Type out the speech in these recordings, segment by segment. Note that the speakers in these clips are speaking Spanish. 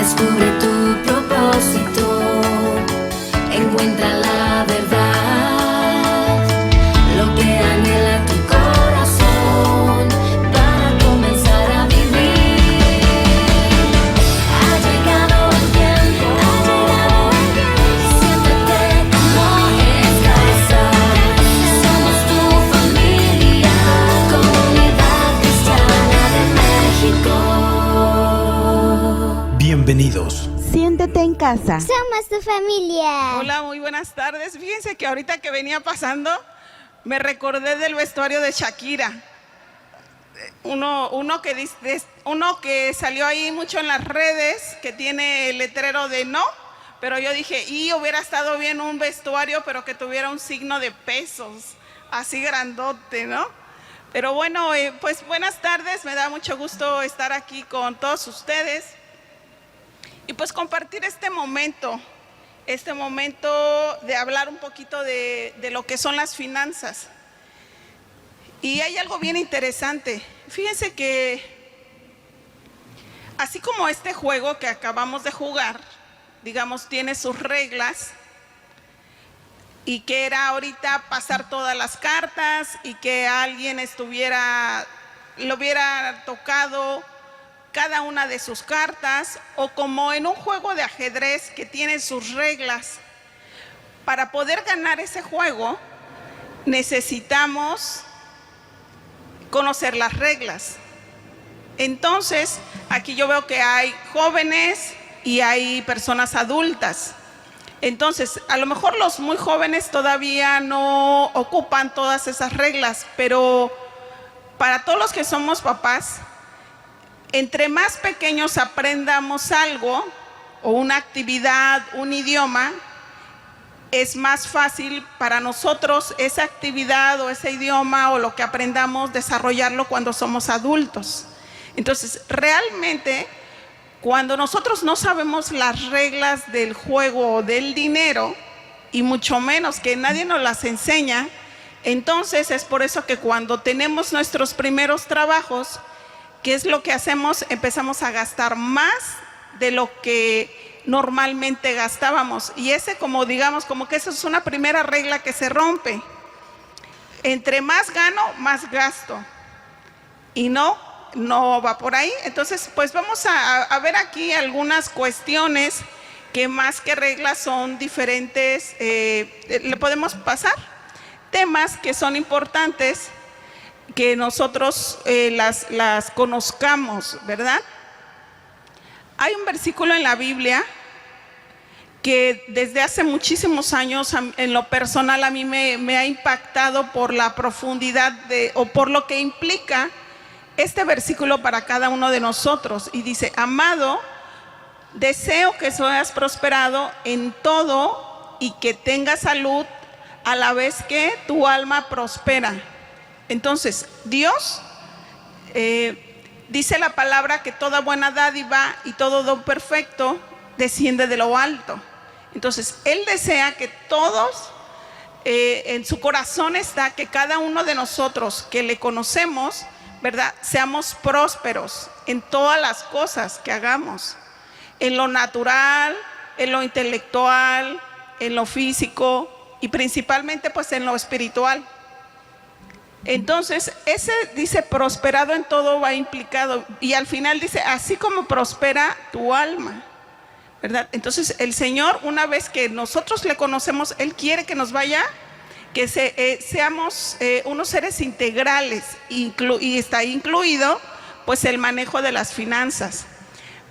Descubre tu propósito, encuentra la verdad, lo que anhela tu corazón para comenzar a vivir. Ha llegado el tiempo, siéntete como en casa. Somos tu familia, Comunidad Cristiana de México. Bienvenidos. Siéntete en casa. Somos tu familia. Hola, muy buenas tardes. Fíjense que ahorita que venía pasando, me recordé del vestuario de Shakira. Uno que salió ahí mucho en las redes, que tiene el letrero de no, pero yo dije, hubiera estado bien un vestuario, pero que tuviera un signo de pesos, así grandote, ¿no? Pero bueno, pues buenas tardes, me da mucho gusto estar aquí con todos ustedes. Y pues compartir este momento de hablar un poquito de lo que son las finanzas. Y hay algo bien interesante. Fíjense que así como este juego que acabamos de jugar, digamos, tiene sus reglas, y que era ahorita pasar todas las cartas y que alguien lo hubiera tocado cada una de sus cartas, o como en un juego de ajedrez que tiene sus reglas. Para poder ganar ese juego necesitamos conocer las reglas. Entonces, aquí yo veo que hay jóvenes y hay personas adultas. Entonces, a lo mejor los muy jóvenes todavía no ocupan todas esas reglas, pero para todos los que somos papás, entre más pequeños aprendamos algo, o una actividad, un idioma, es más fácil para nosotros esa actividad o ese idioma o lo que aprendamos desarrollarlo cuando somos adultos. Entonces, realmente, cuando nosotros no sabemos las reglas del juego o del dinero, y mucho menos que nadie nos las enseña, entonces es por eso que cuando tenemos nuestros primeros trabajos, ¿qué es lo que hacemos? Empezamos a gastar más de lo que normalmente gastábamos. Y como que esa es una primera regla que se rompe. Entre más gano, más gasto. Y no va por ahí. Entonces, pues vamos a ver aquí algunas cuestiones que más que reglas son diferentes. Le podemos pasar temas que son importantes, que nosotros las conozcamos, ¿verdad? Hay un versículo en la Biblia que desde hace muchísimos años, en lo personal, a mí me ha impactado por la profundidad o por lo que implica este versículo para cada uno de nosotros. Y dice: amado, deseo que seas prosperado en todo y que tengas salud a la vez que tu alma prospera. Entonces, Dios dice la palabra que toda buena dádiva y todo don perfecto desciende de lo alto. Entonces, Él desea que todos, en su corazón está que cada uno de nosotros que le conocemos, ¿verdad?, seamos prósperos en todas las cosas que hagamos, en lo natural, en lo intelectual, en lo físico y principalmente pues en lo espiritual. Entonces, ese dice prosperado en todo va implicado, y al final dice así como prospera tu alma, ¿verdad? Entonces el Señor, una vez que nosotros le conocemos, Él quiere que nos vaya, que seamos unos seres integrales, y está incluido pues el manejo de las finanzas.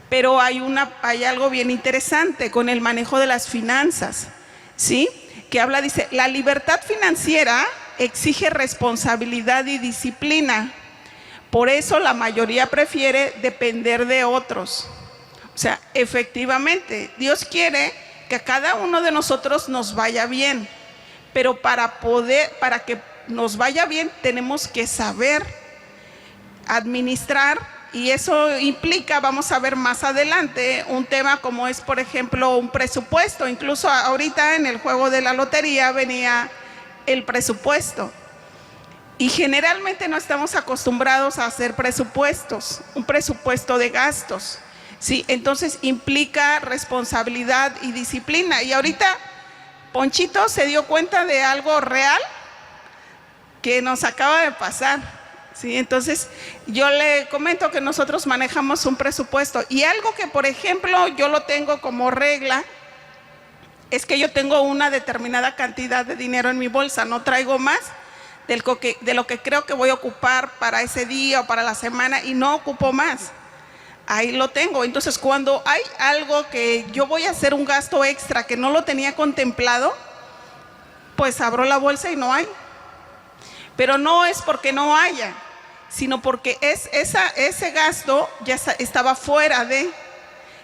Pero hay algo bien interesante con el manejo de las finanzas, ¿sí? Que habla, dice, la libertad financiera exige responsabilidad y disciplina. Por eso la mayoría prefiere depender de otros. O sea, efectivamente, Dios quiere que a cada uno de nosotros nos vaya bien. Pero para que nos vaya bien, tenemos que saber administrar. Y eso implica, vamos a ver más adelante, un tema como es, por ejemplo, un presupuesto. Incluso ahorita en el juego de la lotería venía el presupuesto. Y generalmente no estamos acostumbrados a hacer presupuestos, un presupuesto de gastos. ¿sí? Entonces implica responsabilidad y disciplina. Y ahorita Ponchito se dio cuenta de algo real que nos acaba de pasar, ¿sí? Entonces yo le comento que nosotros manejamos un presupuesto y algo que, por ejemplo, yo lo tengo como regla es que yo tengo una determinada cantidad de dinero en mi bolsa, no traigo más de lo que creo que voy a ocupar para ese día o para la semana, y no ocupo más. Ahí lo tengo. Entonces, cuando hay algo que yo voy a hacer un gasto extra que no lo tenía contemplado, pues abro la bolsa y no hay. Pero no es porque no haya, sino porque ese gasto ya estaba fuera de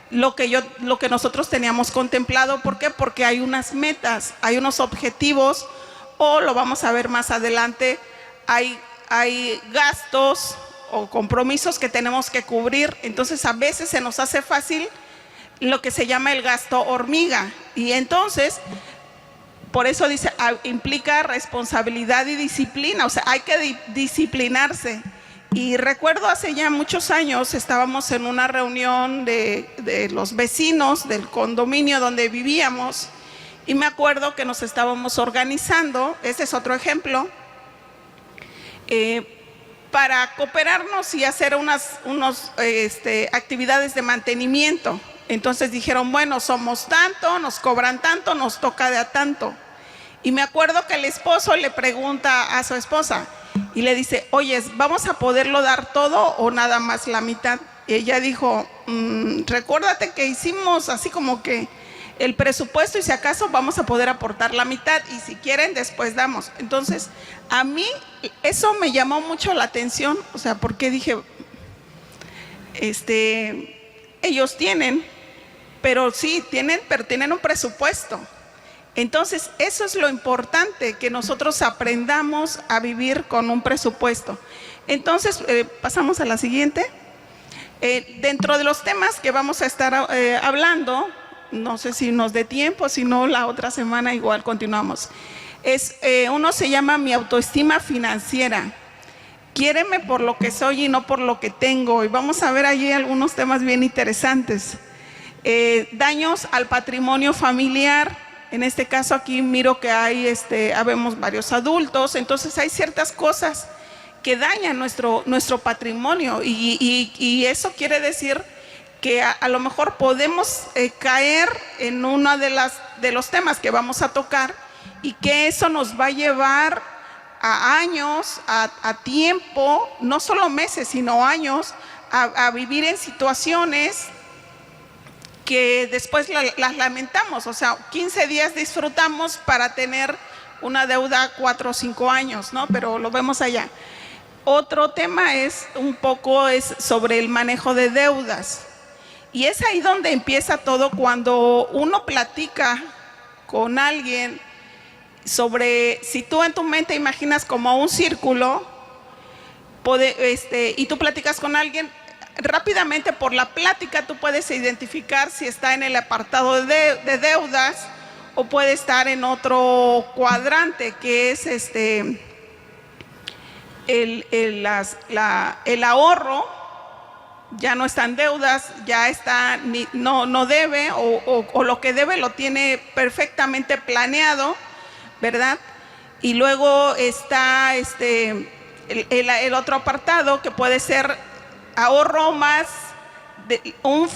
lo que nosotros teníamos contemplado. ¿Por qué? Porque hay unas metas, hay unos objetivos, o lo vamos a ver más adelante, hay gastos o compromisos que tenemos que cubrir. Entonces a veces se nos hace fácil lo que se llama el gasto hormiga, y entonces por eso dice, implica responsabilidad y disciplina, o sea, hay que disciplinarse. Y recuerdo hace ya muchos años estábamos en una reunión de los vecinos del condominio donde vivíamos, y me acuerdo que nos estábamos organizando, este es otro ejemplo, para cooperarnos y hacer unas actividades de mantenimiento. Entonces dijeron, bueno, somos tanto, nos cobran tanto, nos toca de a tanto. Y me acuerdo que el esposo le pregunta a su esposa y le dice, oye, ¿vamos a poderlo dar todo o nada más la mitad? Y ella dijo, recuérdate que hicimos así como que el presupuesto, y si acaso vamos a poder aportar la mitad, y si quieren después damos. Entonces a mí eso me llamó mucho la atención, o sea, porque dije, ellos tienen, pero tienen un presupuesto. Entonces eso es lo importante, que nosotros aprendamos a vivir con un presupuesto. Entonces pasamos a la siguiente. Dentro de los temas que vamos a estar hablando, no sé si nos dé tiempo, si no la otra semana igual continuamos. Uno se llama mi autoestima financiera. Quiéreme por lo que soy y no por lo que tengo. Y vamos a ver allí algunos temas bien interesantes. Daños al patrimonio familiar. En este caso aquí miro que habemos varios adultos, entonces hay ciertas cosas que dañan nuestro patrimonio, y eso quiere decir que a lo mejor podemos caer en uno de los temas que vamos a tocar, y que eso nos va a llevar a años, a tiempo, no solo meses, sino años, a vivir en situaciones que después las lamentamos. O sea, 15 días disfrutamos para tener una deuda 4 o 5 años, ¿no? Pero lo vemos allá. Otro tema es sobre el manejo de deudas. Y es ahí donde empieza todo, cuando uno platica con alguien sobre, si tú en tu mente imaginas como un círculo, y tú platicas con alguien, rápidamente por la plática tú puedes identificar si está en el apartado de deudas o puede estar en otro cuadrante, que es el ahorro. Ya no están deudas, ya está, no debe, o lo que debe lo tiene perfectamente planeado, ¿verdad? Y luego está el otro apartado, que puede ser ahorro más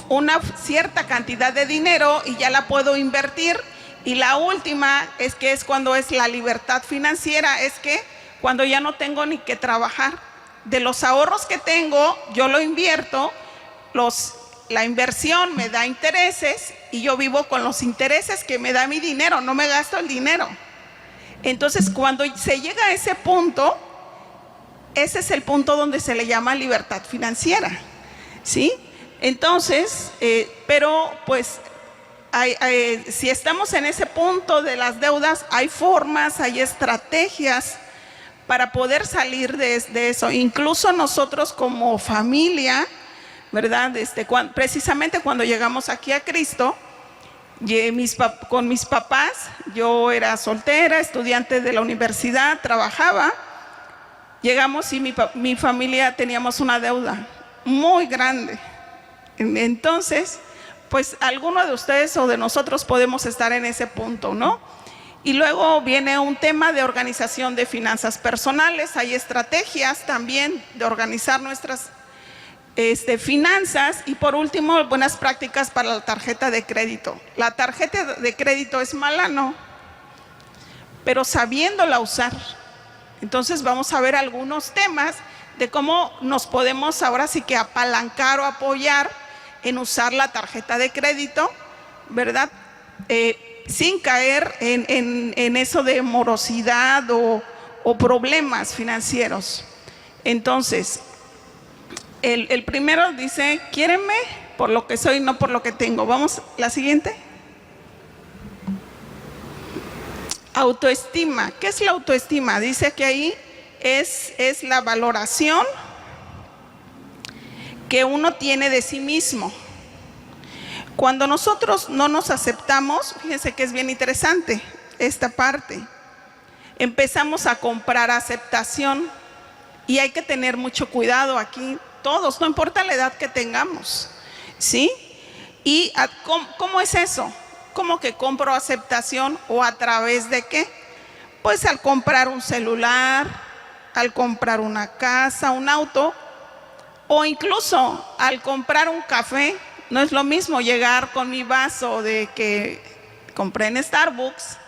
una cierta cantidad de dinero y ya la puedo invertir. Y la última es cuando es la libertad financiera, es que cuando ya no tengo ni que trabajar. De los ahorros que tengo, yo lo invierto, la inversión me da intereses y yo vivo con los intereses que me da mi dinero, no me gasto el dinero. Entonces, cuando se llega a ese punto, ese es el punto donde se le llama libertad financiera, ¿sí? Entonces, pero pues si estamos en ese punto de las deudas, hay formas, hay estrategias para poder salir de eso. Incluso nosotros como familia, ¿verdad? Precisamente cuando llegamos aquí a Cristo, con mis papás, yo era soltera, estudiante de la universidad, trabajaba. Llegamos y mi familia teníamos una deuda muy grande. Entonces, pues alguno de ustedes o de nosotros podemos estar en ese punto, ¿no? Y luego viene un tema de organización de finanzas personales. Hay estrategias también de organizar nuestras finanzas. Y por último, buenas prácticas para la tarjeta de crédito. La tarjeta de crédito es mala, ¿no? Pero sabiéndola usar. Entonces vamos a ver algunos temas de cómo nos podemos ahora sí que apalancar o apoyar en usar la tarjeta de crédito, ¿verdad? Sin caer en eso de morosidad o problemas financieros. Entonces, el primero dice, quiéreme por lo que soy, no por lo que tengo. Vamos, la siguiente. Autoestima. ¿Qué es la autoestima? Dice que ahí es la valoración que uno tiene de sí mismo. Cuando nosotros no nos aceptamos, fíjense que es bien interesante esta parte, empezamos a comprar aceptación y hay que tener mucho cuidado aquí, todos, no importa la edad que tengamos, ¿sí? ¿Y cómo es eso? ¿Cómo que compro aceptación o a través de qué? Pues al comprar un celular, al comprar una casa, un auto, o incluso al comprar un café. No es lo mismo llegar con mi vaso de que compré en Starbucks,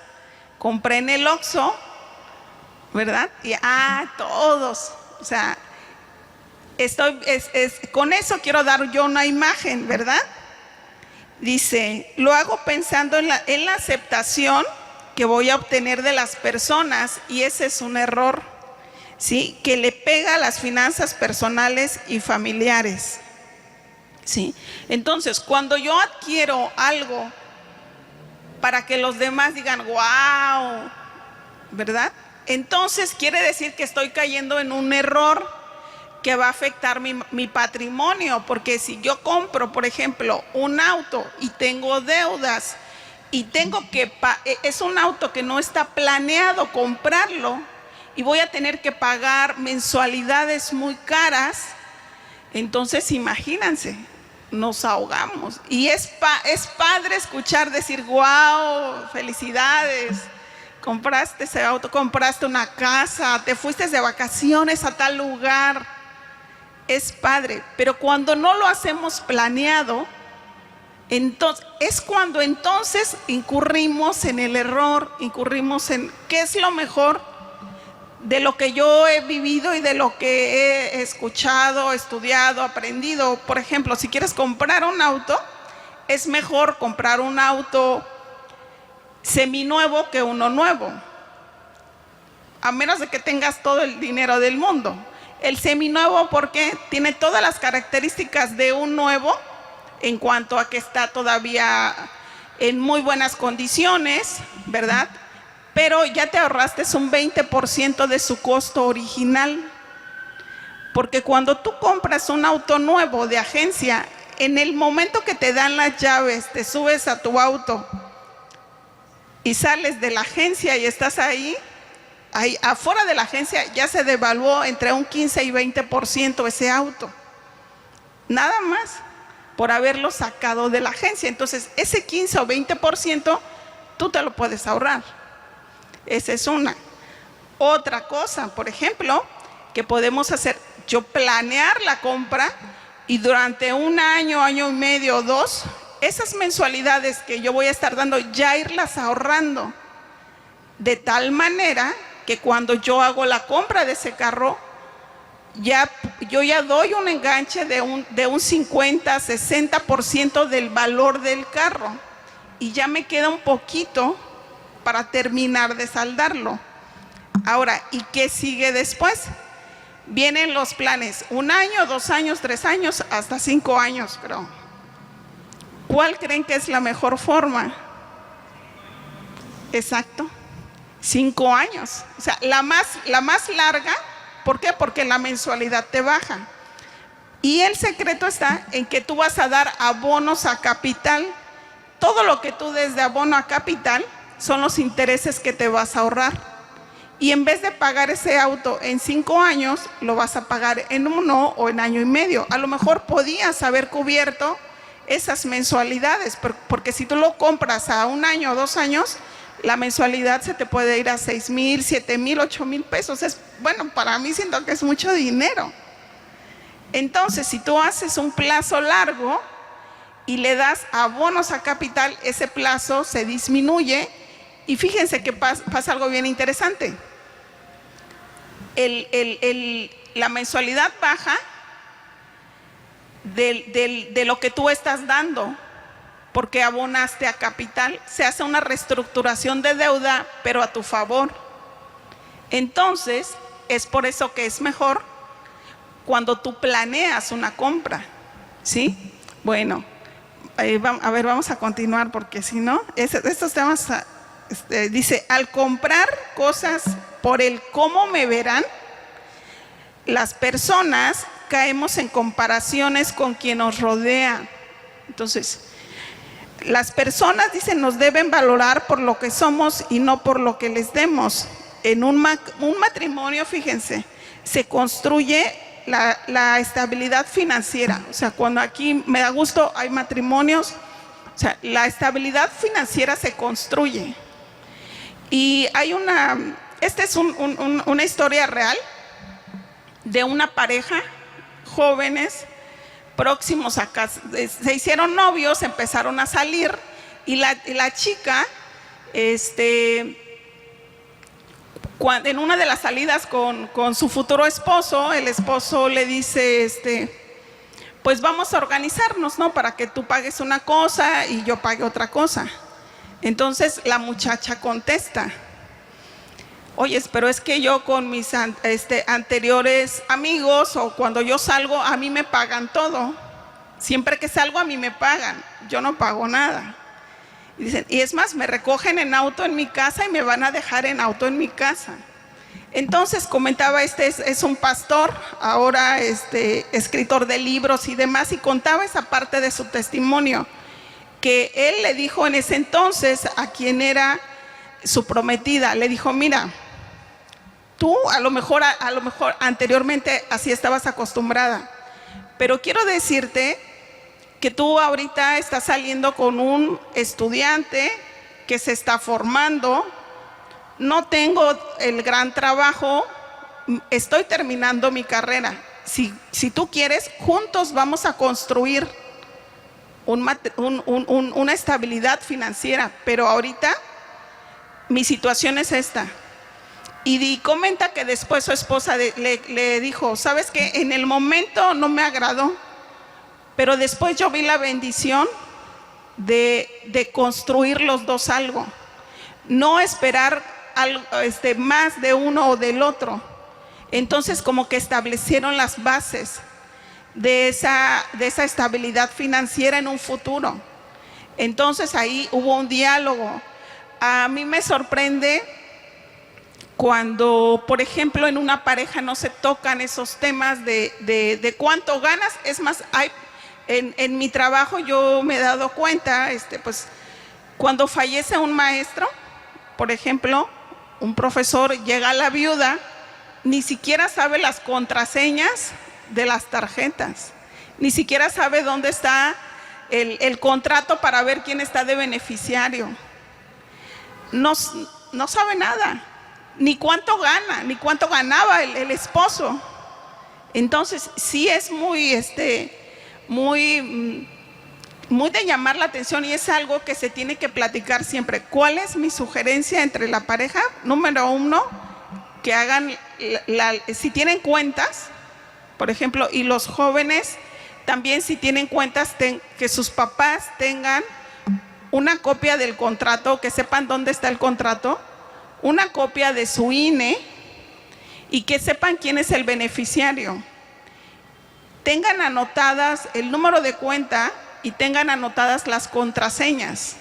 compré en el Oxxo, ¿verdad? Y todos, o sea, con eso quiero dar yo una imagen, ¿verdad? Dice, lo hago pensando en la aceptación que voy a obtener de las personas, y ese es un error, ¿sí? Que le pega a las finanzas personales y familiares. Sí. Entonces, cuando yo adquiero algo para que los demás digan, wow, ¿verdad? Entonces quiere decir que estoy cayendo en un error que va a afectar mi patrimonio, porque si yo compro, por ejemplo, un auto y tengo deudas y es un auto que no está planeado comprarlo y voy a tener que pagar mensualidades muy caras, entonces imagínense, nos ahogamos. Y es padre escuchar decir, wow, felicidades, compraste ese auto, compraste una casa, te fuiste de vacaciones a tal lugar. Es padre, pero cuando no lo hacemos planeado, entonces, es cuando entonces incurrimos en el error, incurrimos en qué es lo mejor de lo que yo he vivido y de lo que he escuchado, estudiado, aprendido. Por ejemplo, si quieres comprar un auto, es mejor comprar un auto seminuevo que uno nuevo, a menos de que tengas todo el dinero del mundo. El seminuevo, porque tiene todas las características de un nuevo, en cuanto a que está todavía en muy buenas condiciones, ¿verdad? Pero ya te ahorraste un 20% de su costo original. Porque cuando tú compras un auto nuevo de agencia, en el momento que te dan las llaves, te subes a tu auto y sales de la agencia y estás ahí afuera de la agencia, ya se devaluó entre un 15 y 20% ese auto. Nada más por haberlo sacado de la agencia. Entonces, ese 15 o 20% tú te lo puedes ahorrar. Esa es una. Otra cosa, por ejemplo, que podemos hacer, yo planear la compra y durante un año, año y medio o 2, esas mensualidades que yo voy a estar dando, ya irlas ahorrando. De tal manera que cuando yo hago la compra de ese carro, yo ya doy un enganche de un 50, 60% del valor del carro. Y ya me queda un poquito para terminar de saldarlo. Ahora, ¿y qué sigue después? Vienen los planes, 1 año, 2 años, 3 años, hasta 5 años, creo. ¿Cuál creen que es la mejor forma? Exacto, 5 años. O sea, la más larga. ¿Por qué? Porque la mensualidad te baja. Y el secreto está en que tú vas a dar abonos a capital. Todo lo que tú des de abono a capital son los intereses que te vas a ahorrar. Y en vez de pagar ese auto en 5 años, lo vas a pagar en 1 o en año y medio. A lo mejor podías haber cubierto esas mensualidades, porque si tú lo compras a 1 año o 2 años, la mensualidad se te puede ir a 6,000, 7,000, 8,000 pesos. Bueno, para mí siento que es mucho dinero. Entonces, si tú haces un plazo largo y le das abonos a capital, ese plazo se disminuye. Y fíjense que pasa algo bien interesante. La mensualidad baja de lo que tú estás dando, porque abonaste a capital. Se hace una reestructuración de deuda, pero a tu favor. Entonces, es por eso que es mejor cuando tú planeas una compra, ¿sí? Bueno, a ver, vamos a continuar, porque si no, estos temas, dice, al comprar cosas por el cómo me verán, las personas caemos en comparaciones con quien nos rodea. Entonces, las personas, dicen, nos deben valorar por lo que somos y no por lo que les demos. En un matrimonio, fíjense, se construye la estabilidad financiera. O sea, cuando aquí me da gusto, hay matrimonios, o sea, la estabilidad financiera se construye. Y hay esta es una historia real de una pareja, jóvenes, próximos a casa, se hicieron novios, empezaron a salir, y la chica, en una de las salidas con su futuro esposo, el esposo le dice, pues vamos a organizarnos, ¿no? Para que tú pagues una cosa y yo pague otra cosa. Entonces la muchacha contesta, oye, pero es que yo con mis anteriores amigos, o cuando yo salgo, a mí me pagan todo. Siempre que salgo a mí me pagan, yo no pago nada. Y dicen, y es más, me recogen en auto en mi casa y me van a dejar en auto en mi casa. Entonces comentaba, es un pastor, ahora escritor de libros y demás, y contaba esa parte de su testimonio, que él le dijo en ese entonces a quien era su prometida, le dijo, mira, tú a lo mejor anteriormente así estabas acostumbrada, pero quiero decirte que tú ahorita estás saliendo con un estudiante que se está formando, no tengo el gran trabajo, estoy terminando mi carrera. Si tú quieres, juntos vamos a construir una estabilidad financiera, pero ahorita mi situación es esta. Y comenta que después su esposa le dijo, ¿sabes qué? En el momento no me agradó, pero después yo vi la bendición de construir los dos algo, no esperar algo, más de uno o del otro. Entonces como que establecieron las bases de esa estabilidad financiera en un futuro. Entonces ahí hubo un diálogo. A mí me sorprende cuando, por ejemplo, en una pareja no se tocan esos temas de cuánto ganas. Es más, en mi trabajo yo me he dado cuenta, pues cuando fallece un maestro, por ejemplo, un profesor, llega a la viuda, ni siquiera sabe las contraseñas de las tarjetas, ni siquiera sabe dónde está el contrato para ver quién está de beneficiario. No sabe nada, ni cuánto gana, ni cuánto ganaba el esposo. Entonces sí es muy de llamar la atención, y es algo que se tiene que platicar siempre. ¿Cuál es mi sugerencia entre la pareja? Número 1, que hagan si tienen cuentas, por ejemplo, y los jóvenes también, si tienen cuentas, que sus papás tengan una copia del contrato, que sepan dónde está el contrato, una copia de su INE, y que sepan quién es el beneficiario. Tengan anotadas el número de cuenta y tengan anotadas las contraseñas,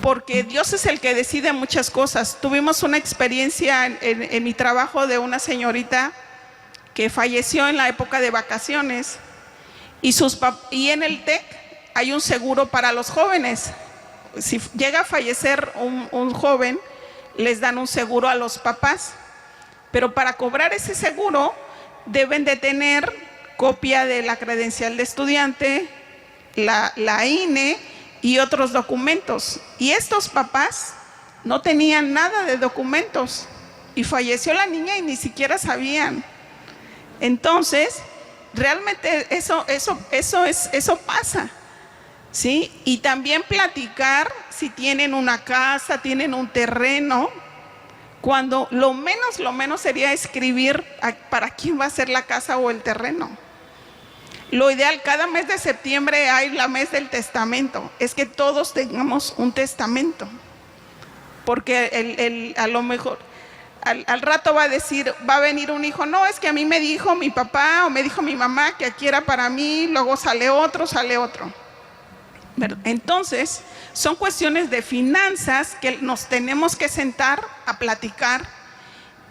porque Dios es el que decide muchas cosas. Tuvimos una experiencia en mi trabajo de una señorita que falleció en la época de vacaciones, y en el TEC hay un seguro para los jóvenes. Si llega a fallecer un joven, les dan un seguro a los papás. Pero para cobrar ese seguro deben de tener copia de la credencial de estudiante, la INE y otros documentos. Y estos papás no tenían nada de documentos y falleció la niña y ni siquiera sabían. Entonces, realmente eso pasa, ¿sí? Y también platicar si tienen una casa, tienen un terreno, cuando lo menos sería escribir para quién va a ser la casa o el terreno. Lo ideal, cada mes de septiembre hay la mes del testamento, es que todos tengamos un testamento, porque a lo mejor al rato va a venir un hijo, no, es que a mí me dijo mi papá o me dijo mi mamá que aquí era para mí, luego sale otro. Entonces, son cuestiones de finanzas que nos tenemos que sentar a platicar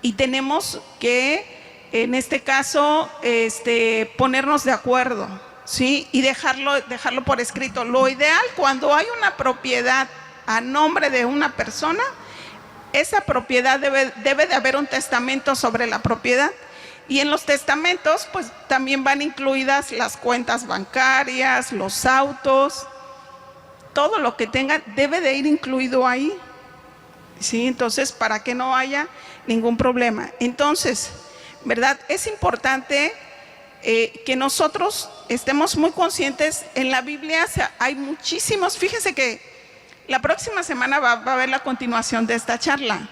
y tenemos que, en este caso, ponernos de acuerdo, ¿sí? Y dejarlo por escrito. Lo ideal, cuando hay una propiedad a nombre de una persona, esa propiedad debe de haber un testamento sobre la propiedad. Y en los testamentos, pues también van incluidas las cuentas bancarias, los autos, todo lo que tengan debe de ir incluido ahí, ¿sí? Entonces, para que no haya ningún problema. Entonces, ¿verdad? Es importante que nosotros estemos muy conscientes. En la Biblia hay muchísimos, fíjense que la próxima semana va a haber la continuación de esta charla.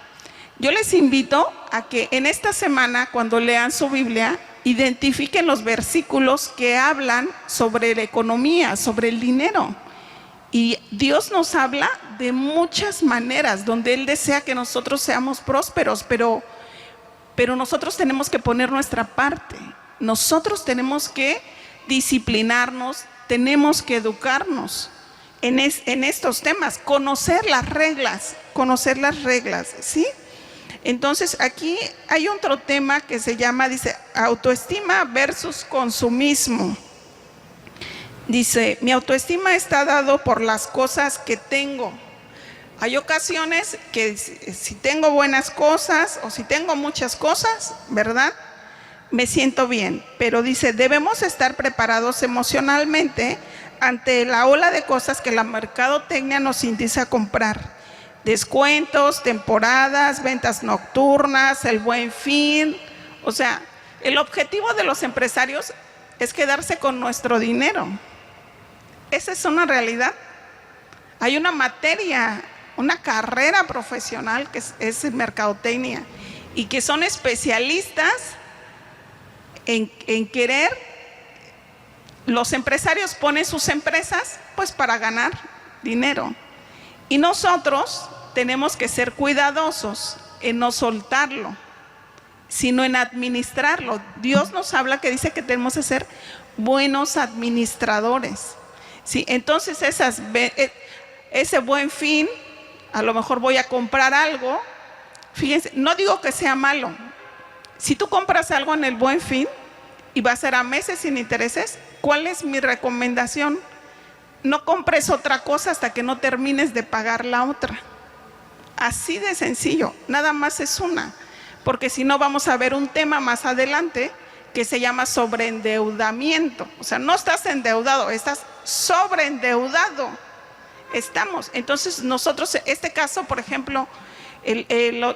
Yo les invito a que en esta semana, cuando lean su Biblia, identifiquen los versículos que hablan sobre la economía, sobre el dinero. Y Dios nos habla de muchas maneras, donde Él desea que nosotros seamos prósperos, pero nosotros tenemos que poner nuestra parte. Nosotros tenemos que disciplinarnos, tenemos que educarnos en estos temas, conocer las reglas, ¿sí? Entonces, aquí hay otro tema que se llama, dice, autoestima versus consumismo. Dice, mi autoestima está dado por las cosas que tengo. Hay ocasiones que si tengo buenas cosas o si tengo muchas cosas, ¿verdad? Me siento bien. Pero dice, debemos estar preparados emocionalmente ante la ola de cosas que la mercadotecnia nos indica a comprar. Descuentos, temporadas, ventas nocturnas, el Buen Fin. O sea, el objetivo de los empresarios es quedarse con nuestro dinero. Esa es una realidad. Hay una materia, una carrera profesional que es mercadotecnia y que son especialistas en querer. Los empresarios ponen sus empresas pues para ganar dinero y nosotros tenemos que ser cuidadosos en no soltarlo, sino en administrarlo. Dios nos habla que dice que tenemos que ser buenos administradores, ¿sí? Entonces ese Buen Fin, a lo mejor voy a comprar algo. Fíjense, no digo que sea malo. Si tú compras algo en el Buen Fin y va a ser a meses sin intereses, ¿cuál es mi recomendación? No compres otra cosa hasta que no termines de pagar la otra. Así de sencillo, nada más es una. Porque si no vamos a ver un tema más adelante que se llama sobreendeudamiento. O sea, no estás endeudado, estás sobreendeudado. Entonces nosotros, este caso, por ejemplo,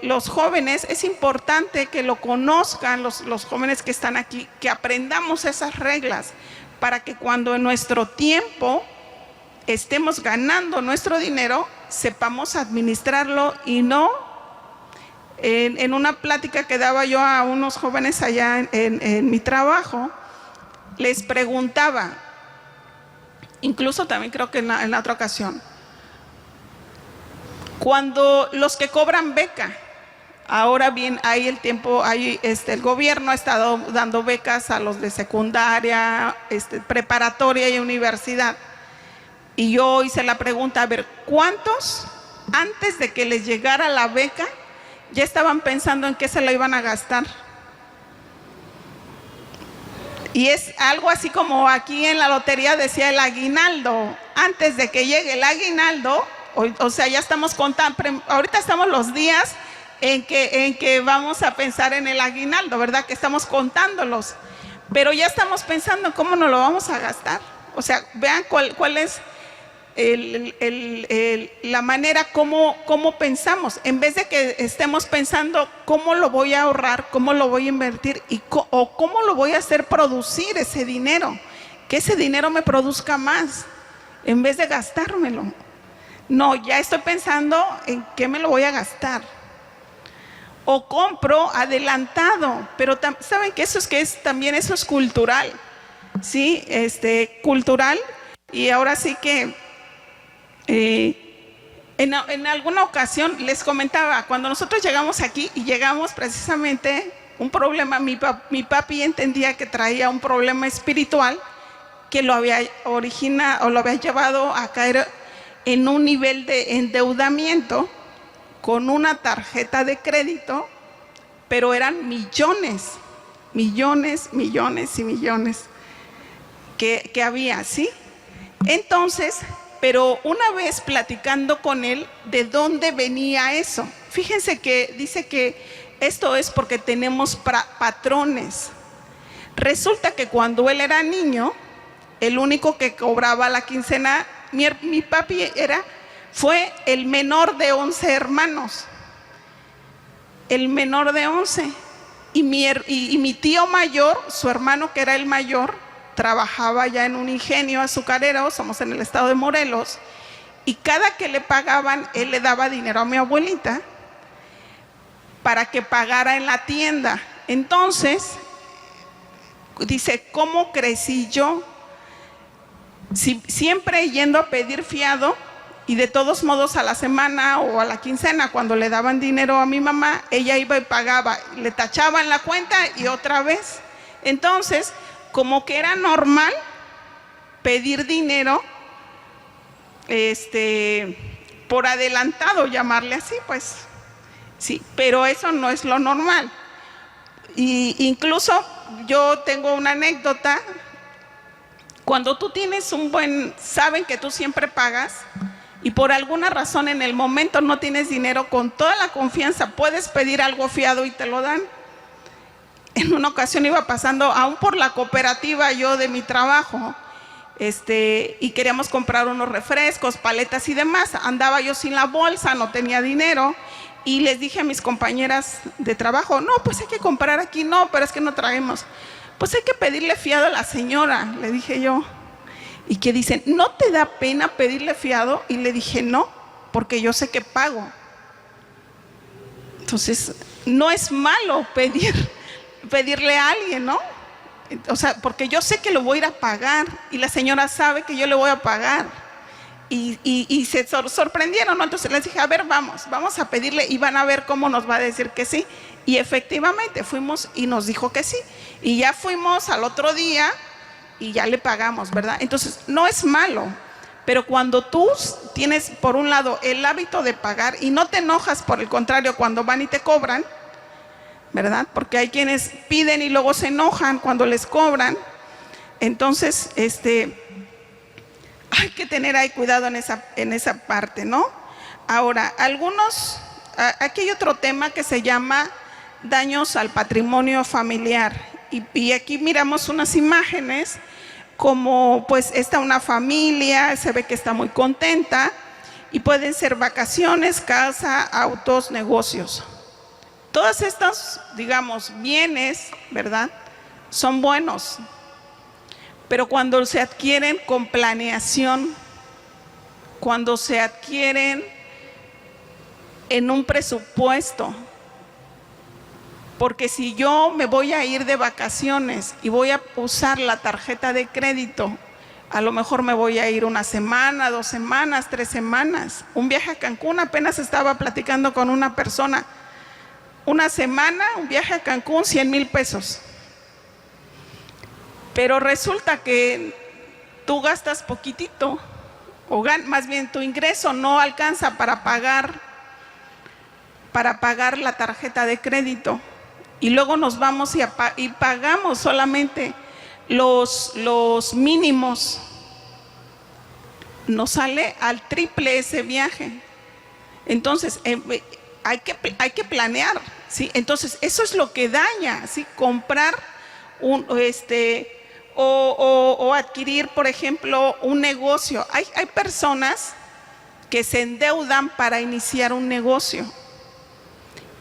los jóvenes, es importante que lo conozcan, los jóvenes que están aquí, que aprendamos esas reglas, para que cuando en nuestro tiempo estemos ganando nuestro dinero, sepamos administrarlo y no. En una plática que daba yo a unos jóvenes allá en mi trabajo, les preguntaba, incluso también creo que en la otra ocasión, cuando los que cobran beca, ahora bien, hay el gobierno ha estado dando becas a los de secundaria, preparatoria y universidad. Y yo hice la pregunta, a ver, ¿cuántos antes de que les llegara la beca ya estaban pensando en qué se la iban a gastar? Y es algo así como aquí en la lotería decía el aguinaldo. Antes de que llegue el aguinaldo, o sea, ya estamos contando, ahorita estamos los días en que vamos a pensar en el aguinaldo, ¿verdad? Que estamos contándolos, pero ya estamos pensando en cómo nos lo vamos a gastar. O sea, vean cuál es la manera como pensamos, en vez de que estemos pensando cómo lo voy a ahorrar, cómo lo voy a invertir o cómo lo voy a hacer producir ese dinero, que ese dinero me produzca más, en vez de gastármelo. No, ya estoy pensando en qué me lo voy a gastar. O compro adelantado, pero saben que eso también eso es cultural, ¿sí? Cultural. Y ahora sí que en alguna ocasión les comentaba, cuando nosotros llegamos aquí y llegamos precisamente un problema, mi papi entendía que traía un problema espiritual que lo había originado o lo había llevado a caer en un nivel de endeudamiento con una tarjeta de crédito, pero eran millones, millones, millones y millones que había, ¿sí? Entonces, pero una vez platicando con él, ¿de dónde venía eso? Fíjense que dice que esto es porque tenemos patrones. Resulta que cuando él era niño, el único que cobraba la quincena, mi papi fue el menor de 11 hermanos. El menor de 11. Y mi tío mayor, su hermano que era el mayor, trabajaba ya en un ingenio azucarero, somos en el estado de Morelos, y cada que le pagaban, él le daba dinero a mi abuelita para que pagara en la tienda. Entonces, dice, ¿cómo crecí yo? Siempre yendo a pedir fiado, y de todos modos a la semana o a la quincena, cuando le daban dinero a mi mamá, ella iba y pagaba, le tachaban la cuenta y otra vez. Entonces, como que era normal pedir dinero por adelantado, llamarle así, pues sí, pero eso no es lo normal. Y incluso yo tengo una anécdota. Cuando tú tienes saben que tú siempre pagas, y por alguna razón en el momento no tienes dinero, con toda la confianza puedes pedir algo fiado y te lo dan. En una ocasión iba pasando, aún por la cooperativa yo de mi trabajo, y queríamos comprar unos refrescos, paletas y demás. Andaba yo sin la bolsa, no tenía dinero, y les dije a mis compañeras de trabajo, no, pues hay que comprar aquí. No, pero es que no traemos. Pues hay que pedirle fiado a la señora, le dije yo. Y que dicen, ¿no te da pena pedirle fiado? Y le dije, no, porque yo sé que pago. Entonces, no es malo pedirle a alguien, ¿no? O sea, porque yo sé que lo voy a ir a pagar, y la señora sabe que yo le voy a pagar. Y se sorprendieron, ¿no? Entonces les dije, a ver, vamos a pedirle, y van a ver cómo nos va a decir que sí. Y efectivamente fuimos y nos dijo que sí. Y ya fuimos al otro día y ya le pagamos, ¿verdad? Entonces, no es malo, pero cuando tú tienes, por un lado, el hábito de pagar y no te enojas, por el contrario, cuando van y te cobran, ¿verdad? Porque hay quienes piden y luego se enojan cuando les cobran. Entonces, hay que tener ahí cuidado en esa parte, ¿no? Ahora, aquí hay otro tema que se llama daños al patrimonio familiar. Y aquí miramos unas imágenes como pues está una familia, se ve que está muy contenta, y pueden ser vacaciones, casa, autos, negocios. Todas estas, digamos, bienes, ¿verdad?, son buenos, pero cuando se adquieren con planeación, cuando se adquieren en un presupuesto. Porque si yo me voy a ir de vacaciones y voy a usar la tarjeta de crédito, a lo mejor me voy a ir una semana, 2 semanas, 3 semanas. Un viaje a Cancún, apenas estaba platicando con una persona. Una semana, un viaje a Cancún, 100,000 pesos. Pero resulta que tú gastas poquitito, o más bien tu ingreso no alcanza para pagar la tarjeta de crédito. Y luego nos vamos y pagamos solamente los mínimos. Nos sale al triple ese viaje. Entonces, hay que planear, ¿sí? Entonces, eso es lo que daña, ¿sí? Comprar o adquirir, por ejemplo, un negocio. Hay personas que se endeudan para iniciar un negocio.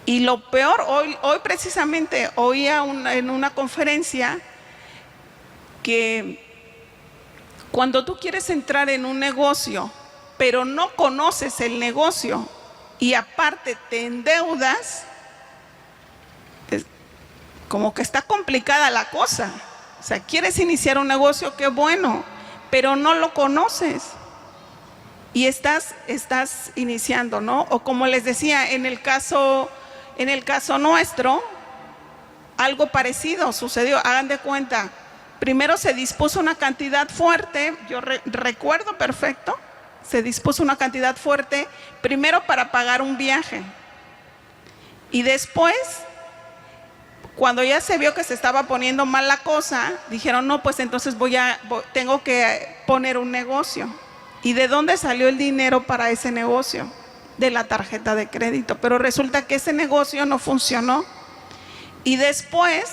Y lo peor, hoy precisamente oía en una conferencia que cuando tú quieres entrar en un negocio, pero no conoces el negocio y aparte te endeudas, como que está complicada la cosa. O sea, quieres iniciar un negocio, qué bueno, pero no lo conoces y estás iniciando, ¿no? O como les decía, en el caso nuestro, algo parecido sucedió. Hagan de cuenta, primero se dispuso una cantidad fuerte, yo recuerdo perfecto, se dispuso una cantidad fuerte, primero para pagar un viaje. Y después, cuando ya se vio que se estaba poniendo mal la cosa, dijeron, no, pues entonces tengo que poner un negocio. ¿Y de dónde salió el dinero para ese negocio? De la tarjeta de crédito. Pero resulta que ese negocio no funcionó. Y después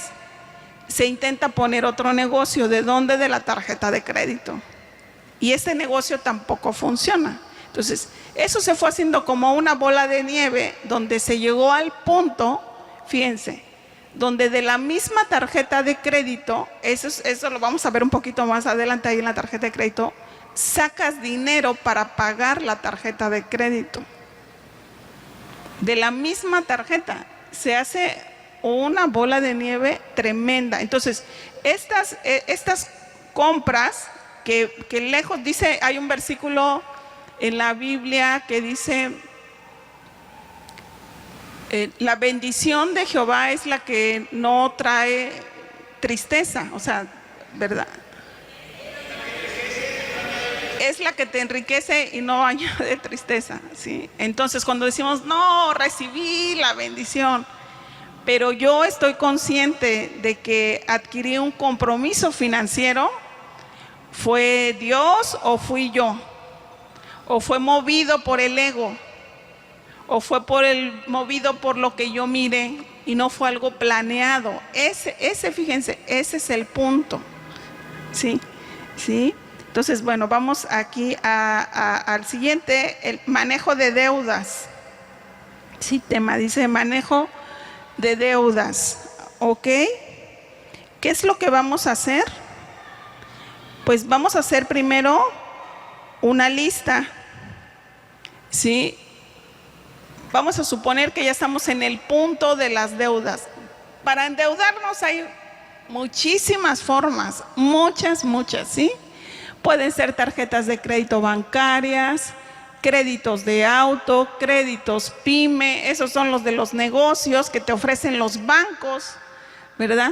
se intenta poner otro negocio. ¿De dónde? De la tarjeta de crédito. Y ese negocio tampoco funciona. Entonces, eso se fue haciendo como una bola de nieve, donde se llegó al punto, fíjense, donde de la misma tarjeta de crédito, eso lo vamos a ver un poquito más adelante ahí en la tarjeta de crédito, sacas dinero para pagar la tarjeta de crédito. De la misma tarjeta se hace una bola de nieve tremenda. Entonces, estas compras que lejos dice, hay un versículo en la Biblia que dice, la bendición de Jehová es la que no trae tristeza, o sea, ¿verdad? Es la que te enriquece y no añade tristeza, ¿sí? Entonces, cuando decimos, no, recibí la bendición, pero yo estoy consciente de que adquirí un compromiso financiero, ¿fue Dios o fui yo? ¿O fue movido por el ego? ¿O fue movido por lo que yo mire y no fue algo planeado? Fíjense, ese es el punto, ¿sí? ¿Sí? Entonces, bueno, vamos aquí al siguiente, el manejo de deudas. Sí, tema, dice manejo de deudas, ¿ok? ¿Qué es lo que vamos a hacer? Pues vamos a hacer primero una lista, ¿sí? Vamos a suponer que ya estamos en el punto de las deudas. Para endeudarnos hay muchísimas formas, muchas, ¿sí? Pueden ser tarjetas de crédito bancarias, créditos de auto, créditos PYME, esos son los de los negocios que te ofrecen los bancos, ¿verdad?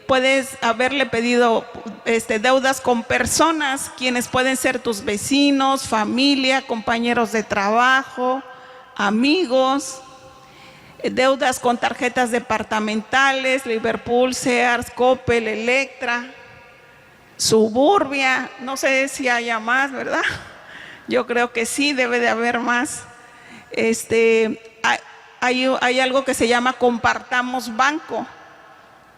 Puedes haberle pedido deudas con personas, quienes pueden ser tus vecinos, familia, compañeros de trabajo, amigos, deudas con tarjetas departamentales, Liverpool, Sears, Coppel, Electra, Suburbia, no sé si haya más, ¿verdad? Yo creo que sí, debe de haber más. Hay algo que se llama Compartamos Banco,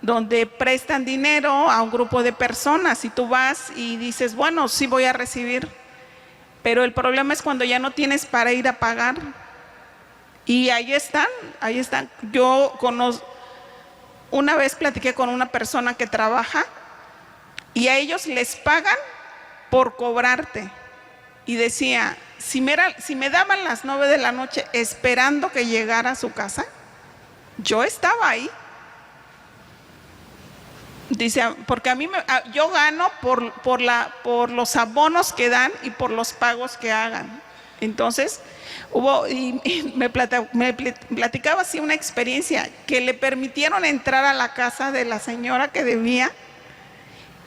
donde prestan dinero a un grupo de personas y tú vas y dices, bueno, sí voy a recibir, pero el problema es cuando ya no tienes para ir a pagar. Y ahí están. Yo una vez platiqué con una persona que trabaja y a ellos les pagan por cobrarte. Y decía, si me daban las 9 de la noche esperando que llegara a su casa, yo estaba ahí. Dice, porque yo gano por los abonos que dan y por los pagos que hagan. Entonces, me platicaba así una experiencia que le permitieron entrar a la casa de la señora que debía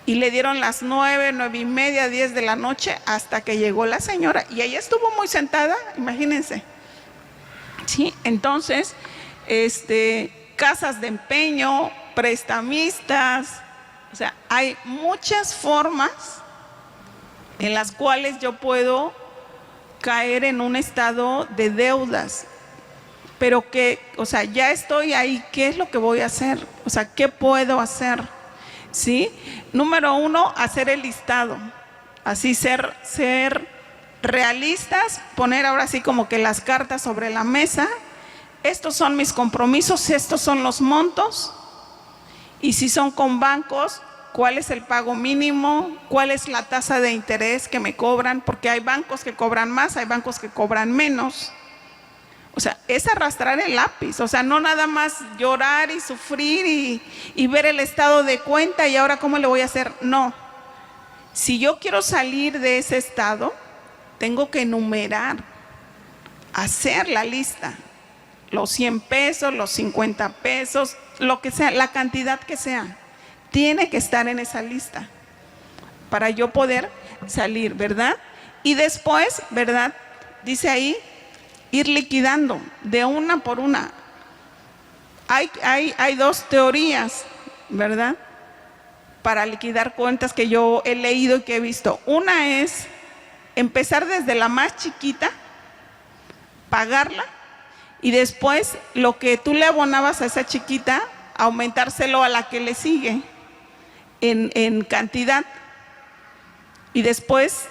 y le dieron las 9, 9:30, 10 de la noche hasta que llegó la señora y ella estuvo muy sentada, imagínense. Sí, entonces, casas de empeño, prestamistas, o sea, hay muchas formas en las cuales yo puedo caer en un estado de deudas. pero que, o sea, ya estoy ahí, ¿qué es lo que voy a hacer? O sea, ¿qué puedo hacer? ¿Sí? Número 1, hacer el listado. Así ser realistas, poner ahora sí como que las cartas sobre la mesa. Estos son mis compromisos, estos son los montos. Y si son con bancos, ¿cuál es el pago mínimo? ¿Cuál es la tasa de interés que me cobran? Porque hay bancos que cobran más, hay bancos que cobran menos. O sea, es arrastrar el lápiz, o sea, no nada más llorar y sufrir y ver el estado de cuenta y ahora cómo le voy a hacer. No, si yo quiero salir de ese estado, tengo que enumerar, hacer la lista, los 100 pesos, los 50 pesos, lo que sea, la cantidad que sea, tiene que estar en esa lista para yo poder salir, ¿verdad? Y después, ¿verdad? Dice ahí, ir liquidando de una por una. Hay dos teorías, ¿verdad? Para liquidar cuentas que yo he leído y que he visto. Una es empezar desde la más chiquita, pagarla, y después lo que tú le abonabas a esa chiquita, aumentárselo a la que le sigue en cantidad. Y después,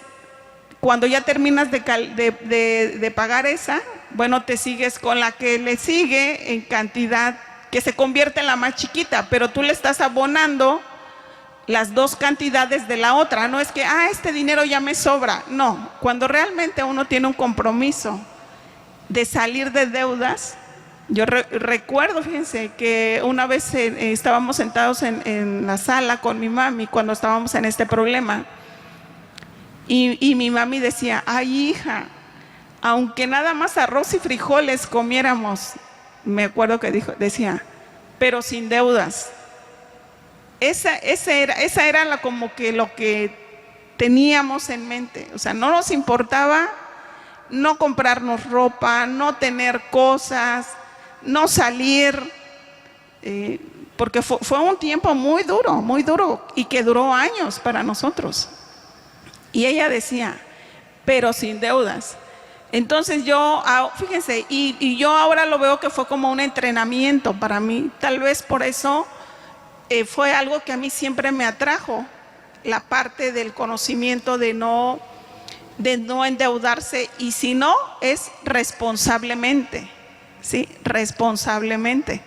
cuando ya terminas de pagar esa, bueno, te sigues con la que le sigue en cantidad que se convierte en la más chiquita, pero tú le estás abonando las dos cantidades de la otra. No es que, este dinero ya me sobra. No, cuando realmente uno tiene un compromiso de salir de deudas. Yo recuerdo, fíjense, que una vez estábamos sentados en la sala con mi mami cuando estábamos en este problema. Y mi mami decía, ay hija, aunque nada más arroz y frijoles comiéramos, me acuerdo que decía, pero sin deudas. Esa era como que lo que teníamos en mente. O sea, no nos importaba no comprarnos ropa, no tener cosas, no salir, porque fue un tiempo muy duro y que duró años para nosotros. Y ella decía, pero sin deudas. Entonces yo, fíjense, y yo ahora lo veo que fue como un entrenamiento para mí. Tal vez por eso fue algo que a mí siempre me atrajo, la parte del conocimiento de no endeudarse, y si no, es responsablemente, ¿sí? Responsablemente.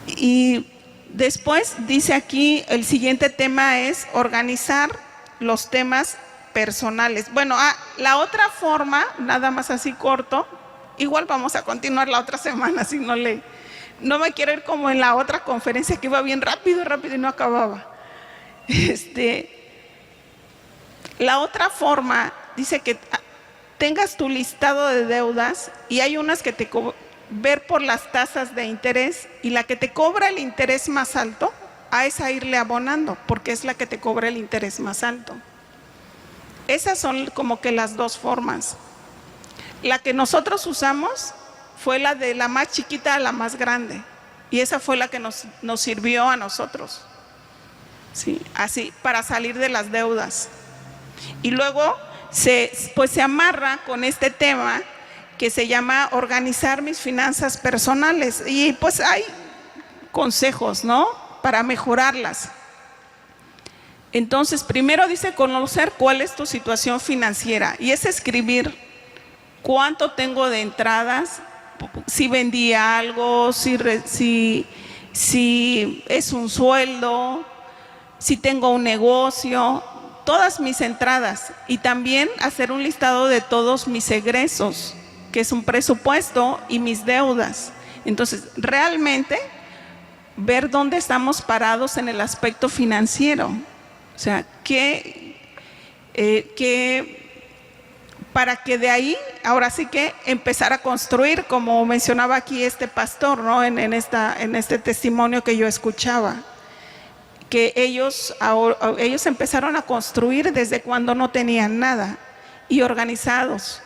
Y después dice aquí, el siguiente tema es organizar los temas personales. Bueno, la otra forma, nada más así corto, igual vamos a continuar la otra semana, si no me quiero ir como en la otra conferencia que iba bien rápido y no acababa. La otra forma dice que tengas tu listado de deudas, y hay unas que ver por las tasas de interés, y la que te cobra el interés más alto, a esa irle abonando, porque es la que te cobra el interés más alto. Esas son como que las dos formas. La que nosotros usamos fue la de la más chiquita a la más grande, y esa fue la que nos sirvió a nosotros, ¿sí? Así, para salir de las deudas. Y luego se amarra con este tema que se llama organizar mis finanzas personales, y pues hay consejos, ¿no?, para mejorarlas. Entonces, primero dice conocer cuál es tu situación financiera, y es escribir cuánto tengo de entradas, si vendí algo, si es un sueldo, si tengo un negocio, todas mis entradas, y también hacer un listado de todos mis egresos, que es un presupuesto, y mis deudas. Entonces, realmente ver dónde estamos parados en el aspecto financiero. O sea, para que de ahí, ahora sí que empezar a construir, como mencionaba aquí este pastor, ¿no?, en este testimonio que yo escuchaba, que ellos empezaron a construir desde cuando no tenían nada, y organizados.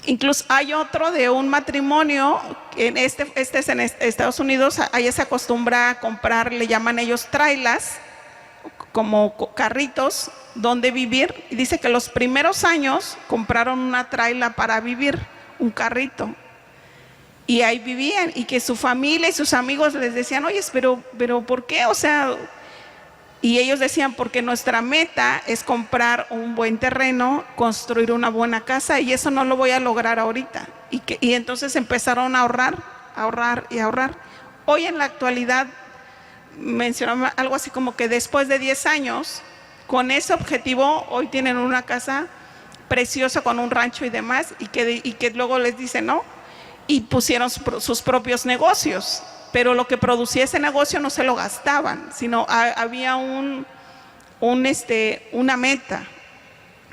Incluso hay otro de un matrimonio, este es en Estados Unidos, allá se acostumbra a comprar, le llaman ellos trailas, como carritos donde vivir, y dice que los primeros años compraron una traila para vivir, un carrito. Y ahí vivían, y que su familia y sus amigos les decían, oye, pero ¿por qué? O sea, y ellos decían, porque nuestra meta es comprar un buen terreno, construir una buena casa, y eso no lo voy a lograr ahorita. Y entonces empezaron a ahorrar, ahorrar y ahorrar. Hoy en la actualidad, mencionaba algo así como que después de 10 años, con ese objetivo, hoy tienen una casa preciosa con un rancho y demás, y que luego les dicen, ¿no? Y pusieron sus propios negocios, pero lo que producía ese negocio no se lo gastaban, sino había una meta,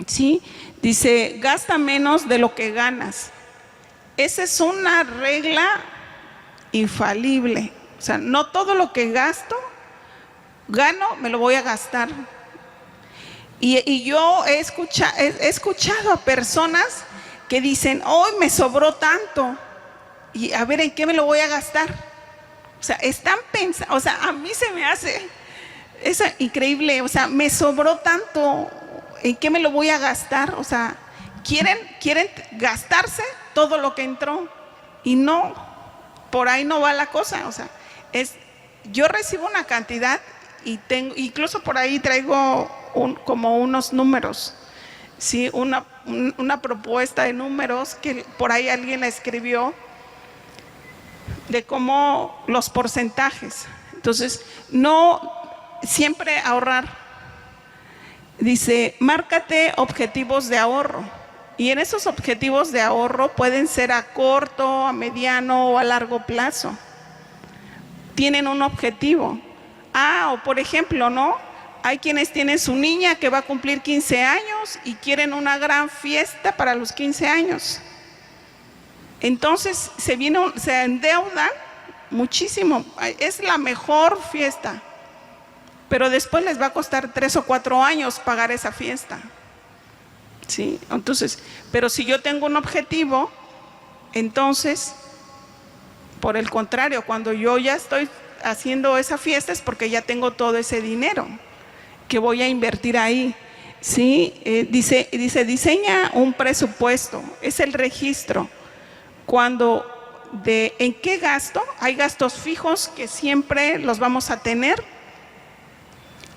¿sí? Dice, gasta menos de lo que ganas. Esa es una regla infalible. O sea, no todo lo que gano, me lo voy a gastar. Y yo he escuchado a personas que dicen, hoy me sobró tanto, y a ver, ¿en qué me lo voy a gastar? O sea, están pensando, o sea, a mí se me hace eso increíble, o sea, me sobró tanto, ¿en qué me lo voy a gastar? O sea, quieren gastarse todo lo que entró, y no, por ahí no va la cosa. O sea, yo recibo una cantidad y incluso por ahí traigo como unos números, ¿sí? Una propuesta de números que por ahí alguien la escribió, de cómo los porcentajes. Entonces, no siempre ahorrar. Dice, márcate objetivos de ahorro. Y en esos objetivos de ahorro pueden ser a corto, a mediano o a largo plazo. Tienen un objetivo. O por ejemplo, ¿no? Hay quienes tienen su niña que va a cumplir 15 años y quieren una gran fiesta para los 15 años. Entonces se endeudan muchísimo. Es la mejor fiesta, pero después les va a costar 3 o 4 años pagar esa fiesta, ¿sí? Entonces, pero si yo tengo un objetivo, entonces, por el contrario, cuando yo ya estoy haciendo esa fiesta es porque ya tengo todo ese dinero que voy a invertir ahí, ¿sí? Dice, diseña un presupuesto, es el registro. ¿En qué gasto? Hay gastos fijos que siempre los vamos a tener: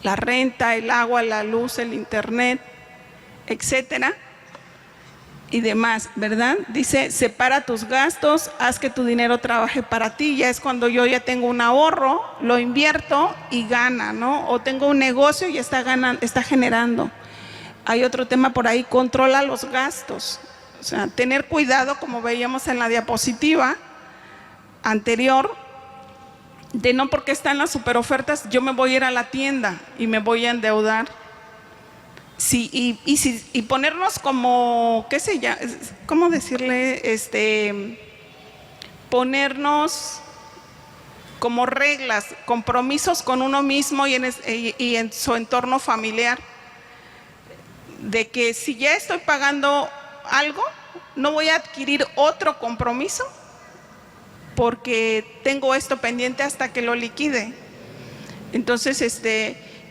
la renta, el agua, la luz, el internet, etcétera, y demás, ¿verdad? Dice, separa tus gastos, haz que tu dinero trabaje para ti. Ya es cuando yo ya tengo un ahorro, lo invierto y gana, ¿no? O tengo un negocio y está generando. Hay otro tema por ahí, controla los gastos. O sea, tener cuidado, como veíamos en la diapositiva anterior, de no porque están las superofertas, yo me voy a ir a la tienda y me voy a endeudar. Sí, y ponernos como, ¿qué sé ya? ¿Cómo decirle? Ponernos como reglas, compromisos con uno mismo y en su entorno familiar, de que si ya estoy pagando algo, no voy a adquirir otro compromiso porque tengo esto pendiente hasta que lo liquide. Entonces,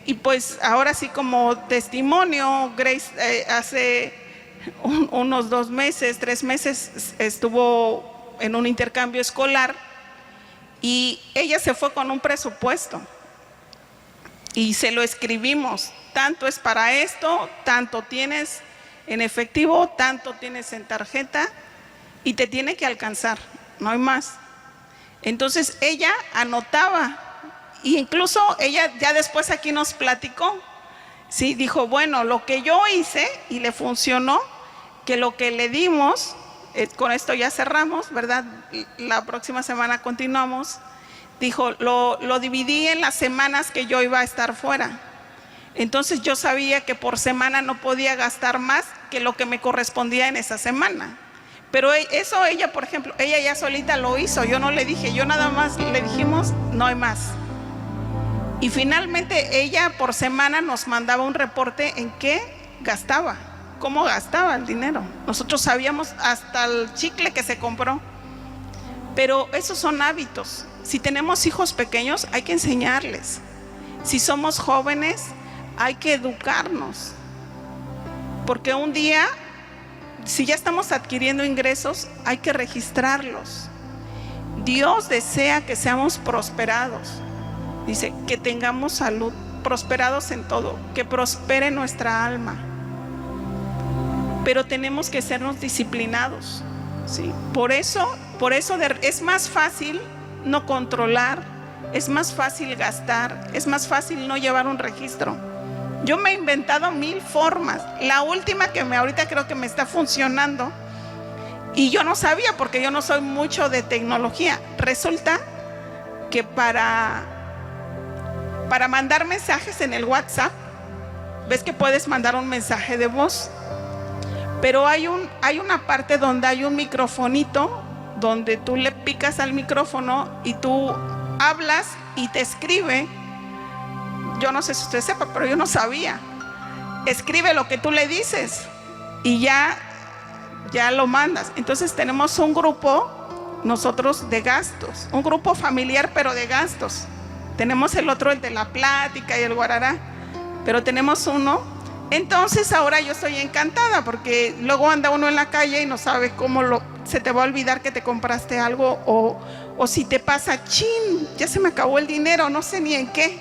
y pues ahora sí, como testimonio, Grace hace unos 2 meses, 3 meses estuvo en un intercambio escolar y ella se fue con un presupuesto y se lo escribimos: tanto es para esto, tanto tienes en efectivo, tanto tienes en tarjeta y te tiene que alcanzar, no hay más. Entonces ella anotaba, e incluso ella ya después aquí nos platicó, ¿sí? Dijo, bueno, lo que yo hice y le funcionó, que lo que le dimos, con esto ya cerramos, ¿verdad? La próxima semana continuamos. Dijo, lo dividí en las semanas que yo iba a estar fuera. Entonces yo sabía que por semana no podía gastar más que lo que me correspondía en esa semana. Pero eso ella, por ejemplo, ella ya solita lo hizo. Yo no le dije, yo nada más le dijimos, no hay más. Y finalmente ella por semana nos mandaba un reporte en qué gastaba, cómo gastaba el dinero. Nosotros sabíamos hasta el chicle que se compró. Pero esos son hábitos. Si tenemos hijos pequeños, hay que enseñarles. Si somos jóvenes, hay que educarnos, porque un día si ya estamos adquiriendo ingresos, hay que registrarlos. Dios desea que seamos prosperados. Dice que tengamos salud, prosperados en todo, que prospere nuestra alma. Pero tenemos que sernos disciplinados, ¿sí? Por eso es más fácil no controlar, es más fácil gastar, es más fácil no llevar un registro. Yo me he inventado 1000 formas. La última que ahorita creo que me está funcionando, y yo no sabía porque yo no soy mucho de tecnología. Resulta que para mandar mensajes en el WhatsApp, ves que puedes mandar un mensaje de voz, pero hay una parte donde hay un microfonito, donde tú le picas al micrófono y tú hablas y te escribe. Yo no sé si usted sepa, pero yo no sabía. Escribe lo que tú le dices y ya lo mandas. Entonces tenemos un grupo nosotros de gastos, un grupo familiar pero de gastos. Tenemos el otro, el de la plática y el guarará, pero tenemos uno. Entonces ahora yo estoy encantada porque luego anda uno en la calle y no sabe cómo se te va a olvidar que te compraste algo, o si te pasa, chin, ya se me acabó el dinero, no sé ni en qué.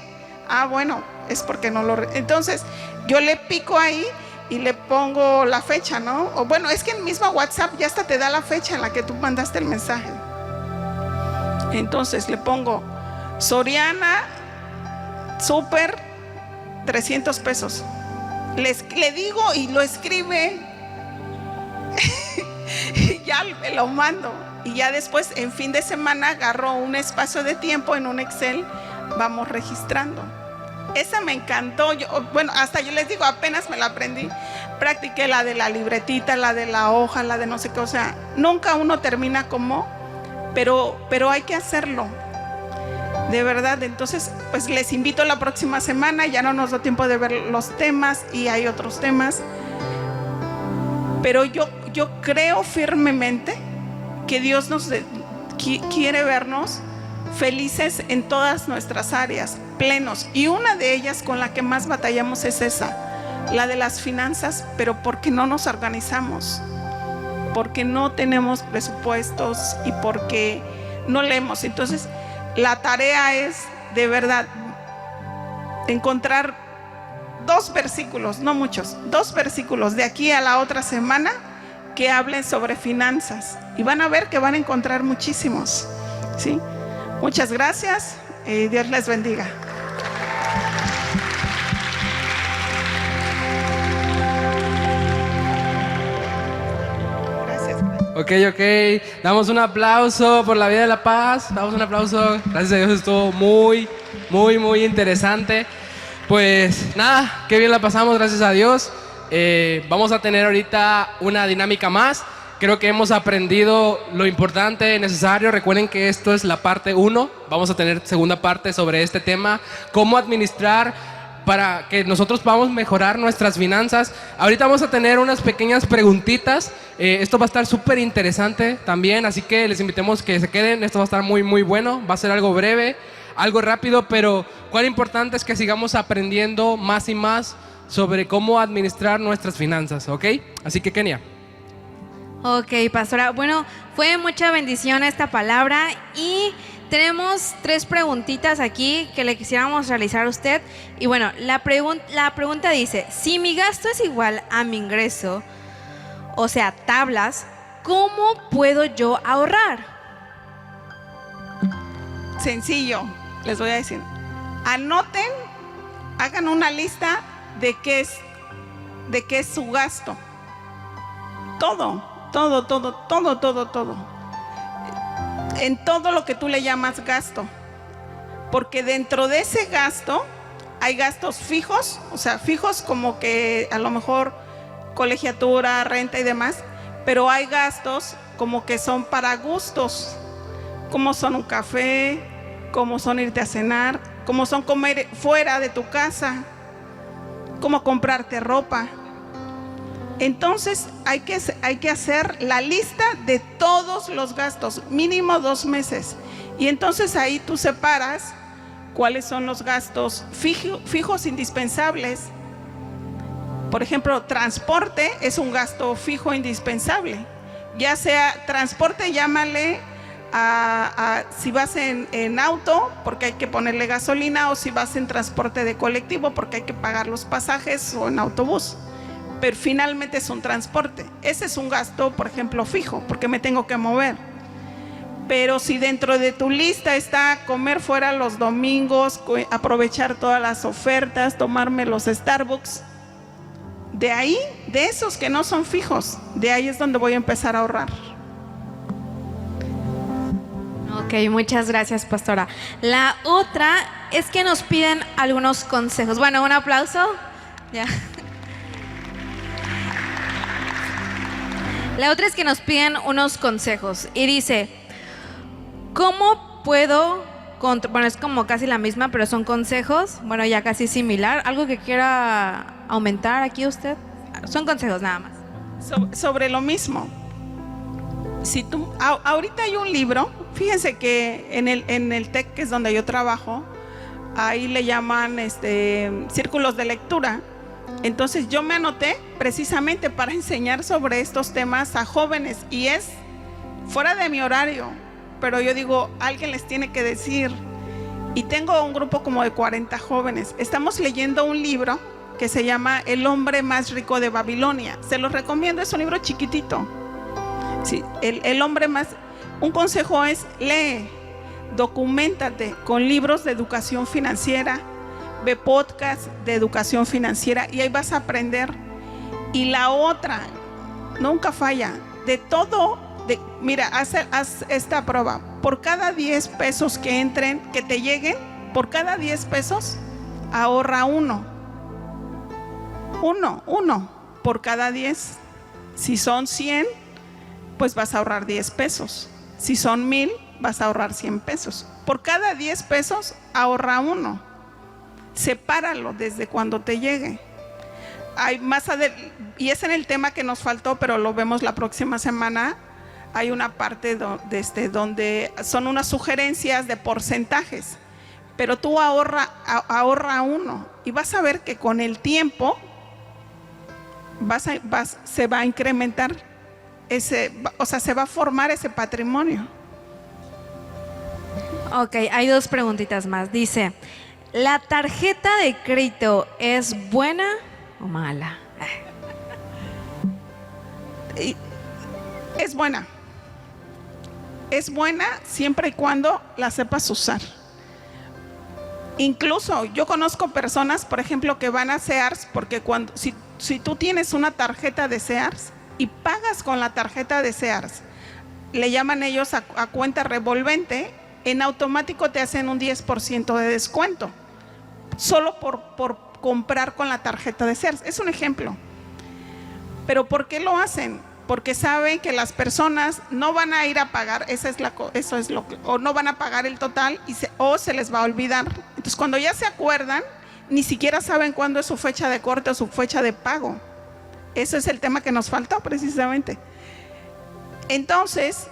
Ah, bueno, es porque no lo... Entonces yo le pico ahí y le pongo la fecha, ¿no? O bueno, es que en el mismo WhatsApp ya hasta te da la fecha en la que tú mandaste el mensaje. Entonces le pongo Soriana Super 300 pesos. Le digo y lo escribe y ya me lo mando. Y ya después en fin de semana agarro un espacio de tiempo en un Excel, vamos registrando. Esa me encantó. Bueno, hasta yo les digo, apenas me la aprendí. Practiqué la de la libretita, la de la hoja, la de no sé qué. O sea, nunca uno termina pero hay que hacerlo. De verdad. Entonces, pues les invito la próxima semana. Ya no nos da tiempo de ver los temas y hay otros temas. Pero yo creo firmemente que Dios quiere vernos felices en todas nuestras áreas, plenos, y una de ellas con la que más batallamos es esa, la de las finanzas, pero porque no nos organizamos, porque no tenemos presupuestos y porque no leemos. Entonces la tarea es de verdad encontrar 2 versículos, no muchos, 2 versículos de aquí a la otra semana que hablen sobre finanzas, y van a ver que van a encontrar muchísimos, ¿sí? Muchas gracias y Dios les bendiga. Ok. Damos un aplauso por la vida de la paz. Damos un aplauso. Gracias a Dios, estuvo muy interesante. Pues nada, qué bien la pasamos, gracias a Dios. Vamos a tener ahorita una dinámica más. Creo que hemos aprendido lo importante, necesario. Recuerden que esto es la parte 1. Vamos a tener segunda parte sobre este tema. Cómo administrar para que nosotros podamos mejorar nuestras finanzas. Ahorita vamos a tener unas pequeñas preguntitas. Esto va a estar súper interesante también. Así que les invitemos que se queden. Esto va a estar muy bueno. Va a ser algo breve, algo rápido. Pero cuán importante es que sigamos aprendiendo más y más sobre cómo administrar nuestras finanzas, ¿ok? Así que Kenia. Ok, pastora. Bueno, fue mucha bendición esta palabra y tenemos 3 preguntitas aquí que le quisiéramos realizar a usted. Y bueno, la pregunta dice, si mi gasto es igual a mi ingreso, o sea, tablas, ¿cómo puedo yo ahorrar? Sencillo, les voy a decir. Anoten, hagan una lista de qué es su gasto. Todo. En todo lo que tú le llamas gasto. Porque dentro de ese gasto hay gastos fijos, o sea, fijos como que a lo mejor colegiatura, renta y demás, pero hay gastos como que son para gustos, como son un café, como son irte a cenar, como son comer fuera de tu casa, como comprarte ropa. Entonces hay que hacer la lista de todos los gastos, mínimo 2 meses. Y entonces ahí tú separas cuáles son los gastos fijos indispensables Por ejemplo, transporte es un gasto fijo indispensable. Ya sea transporte, llámale si vas en auto, porque hay que ponerle gasolina, o si vas en transporte de colectivo, porque hay que pagar los pasajes, o en autobús. Pero finalmente es un transporte. Ese es un gasto, por ejemplo, fijo, porque me tengo que mover. Pero si dentro de tu lista está comer fuera los domingos, aprovechar todas las ofertas, tomarme los Starbucks, de ahí, de esos que no son fijos, de ahí es donde voy a empezar a ahorrar. Ok, muchas gracias, pastora. La otra es que nos piden algunos consejos. Bueno, un aplauso. Ya. La otra es que nos piden unos consejos y dice, ¿cómo puedo bueno, es como casi la misma, pero son consejos, bueno, ya casi similar. ¿Algo que quiera aumentar aquí usted? Son consejos nada más. Sobre lo mismo. Si tú, ahorita hay un libro, fíjense que en el TEC, que es donde yo trabajo, ahí le llaman círculos de lectura. Entonces yo me anoté precisamente para enseñar sobre estos temas a jóvenes, y es fuera de mi horario, pero yo digo, alguien les tiene que decir. Y tengo un grupo como de 40 jóvenes. Estamos leyendo un libro que se llama El hombre más rico de Babilonia. Se los recomiendo, es un libro chiquitito. Sí, el hombre más... Un consejo es, lee, documéntate con libros de educación financiera, ve podcast de educación financiera, y ahí vas a aprender. Y la otra, nunca falla, de todo... Mira, haz esta prueba. Por cada 10 pesos que entren, que te lleguen, por cada 10 pesos, ahorra uno. Por cada 10. Si son 100, pues vas a ahorrar 10 pesos. Si son 1000, vas a ahorrar 100 pesos. Por cada 10 pesos, ahorra uno. Sepáralo desde cuando te llegue. Hay y es en el tema que nos faltó, pero lo vemos la próxima semana. Hay una parte donde son unas sugerencias de porcentajes, pero tú ahorra uno, y vas a ver que con el tiempo se va a incrementar se va a formar ese patrimonio. Ok, hay dos preguntitas más. Dice, ¿la tarjeta de crédito es buena o mala? Es buena. Es buena siempre y cuando la sepas usar. Incluso yo conozco personas, por ejemplo, que van a Sears, porque si tú tienes una tarjeta de Sears y pagas con la tarjeta de Sears, le llaman ellos a cuenta revolvente, en automático te hacen un 10% de descuento, solo por comprar con la tarjeta de Sears. Es un ejemplo. ¿Pero por qué lo hacen? Porque saben que las personas no van a ir a pagar, o no van a pagar el total, o se les va a olvidar. Entonces, cuando ya se acuerdan, ni siquiera saben cuándo es su fecha de corte o su fecha de pago. Eso es el tema que nos faltó precisamente. Entonces,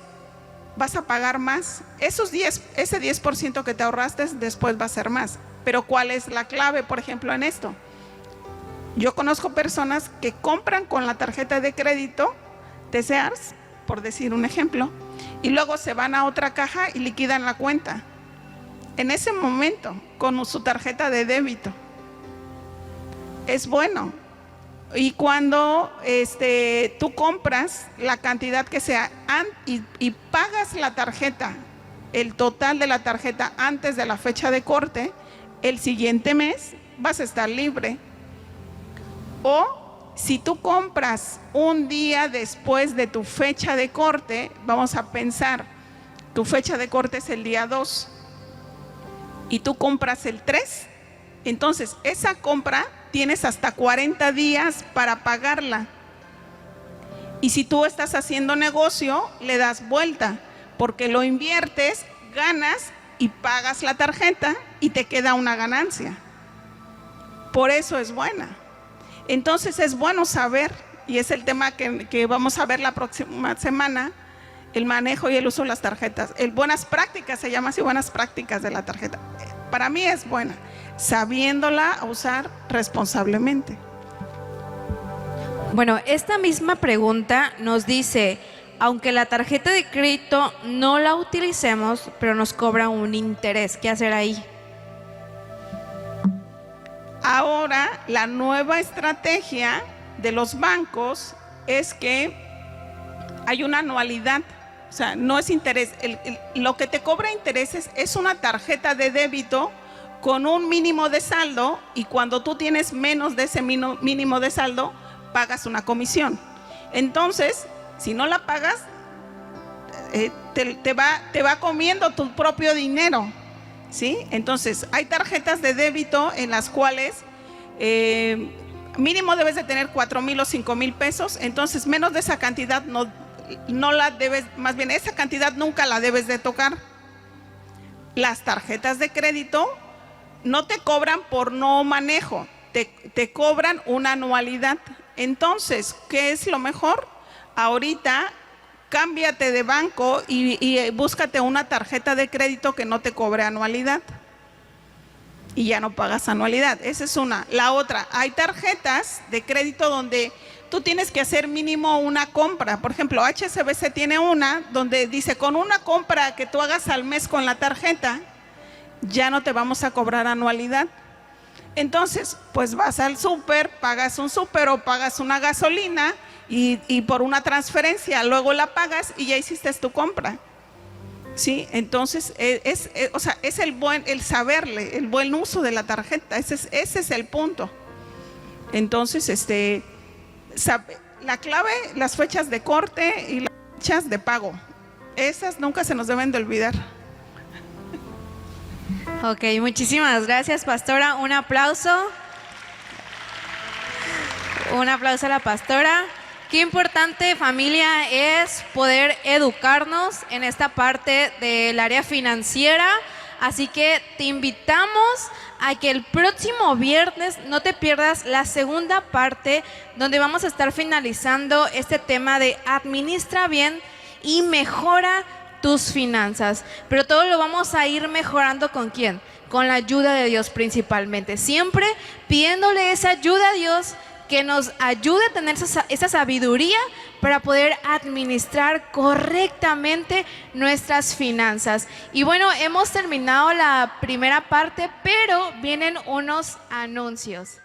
vas a pagar más. Ese 10% que te ahorraste, después va a ser más. Pero ¿cuál es la clave, por ejemplo, en esto? Yo conozco personas que compran con la tarjeta de crédito de Sears, por decir un ejemplo, y luego se van a otra caja y liquidan la cuenta en ese momento con su tarjeta de débito. Es bueno. Y cuando tú compras la cantidad que sea y pagas la tarjeta, el total de la tarjeta antes de la fecha de corte, el siguiente mes vas a estar libre. O si tú compras un día después de tu fecha de corte, vamos a pensar, tu fecha de corte es el día 2 y tú compras el 3, entonces esa compra tienes hasta 40 días para pagarla. Y si tú estás haciendo negocio, le das vuelta, porque lo inviertes, ganas y pagas la tarjeta y te queda una ganancia. Por eso es buena. Entonces es bueno saber, y es el tema que vamos a ver la próxima semana, el manejo y el uso de las tarjetas. Buenas prácticas, se llama así, buenas prácticas de la tarjeta. Para mí es buena, sabiéndola usar responsablemente. Bueno, esta misma pregunta nos dice, aunque la tarjeta de crédito no la utilicemos, pero nos cobra un interés, ¿qué hacer ahí? Ahora, la nueva estrategia de los bancos es que hay una anualidad, o sea, no es interés. Lo que te cobra intereses es una tarjeta de débito con un mínimo de saldo, y cuando tú tienes menos de ese mínimo de saldo, pagas una comisión. Entonces, si no la pagas, te va comiendo tu propio dinero, ¿sí? Entonces, hay tarjetas de débito en las cuales mínimo debes de tener 4,000 o 5,000 pesos. Entonces, menos de esa cantidad no la debes, más bien esa cantidad nunca la debes de tocar. Las tarjetas de crédito no te cobran por no manejo, te cobran una anualidad. Entonces, ¿qué es lo mejor? Ahorita, cámbiate de banco y búscate una tarjeta de crédito que no te cobre anualidad. Y ya no pagas anualidad. Esa es una. La otra, hay tarjetas de crédito donde tú tienes que hacer mínimo una compra. Por ejemplo, HSBC tiene una donde dice, con una compra que tú hagas al mes con la tarjeta, ya no te vamos a cobrar anualidad. Entonces, pues vas al súper, pagas un súper o pagas una gasolina y por una transferencia luego la pagas y ya hiciste tu compra. ¿Sí? Entonces, es el saberle, el buen uso de la tarjeta. Ese es el punto. Entonces, la clave, las fechas de corte y las fechas de pago. Esas nunca se nos deben de olvidar. Ok, muchísimas gracias, pastora. Un aplauso. Un aplauso a la pastora. Qué importante, familia, es poder educarnos en esta parte del área financiera. Así que te invitamos a que el próximo viernes no te pierdas la segunda parte, donde vamos a estar finalizando este tema de administra bien y mejora tus finanzas. Pero todo lo vamos a ir mejorando ¿con quién? Con la ayuda de Dios principalmente. Siempre pidiéndole esa ayuda a Dios, que nos ayude a tener esa sabiduría para poder administrar correctamente nuestras finanzas. Y bueno, hemos terminado la primera parte, pero vienen unos anuncios.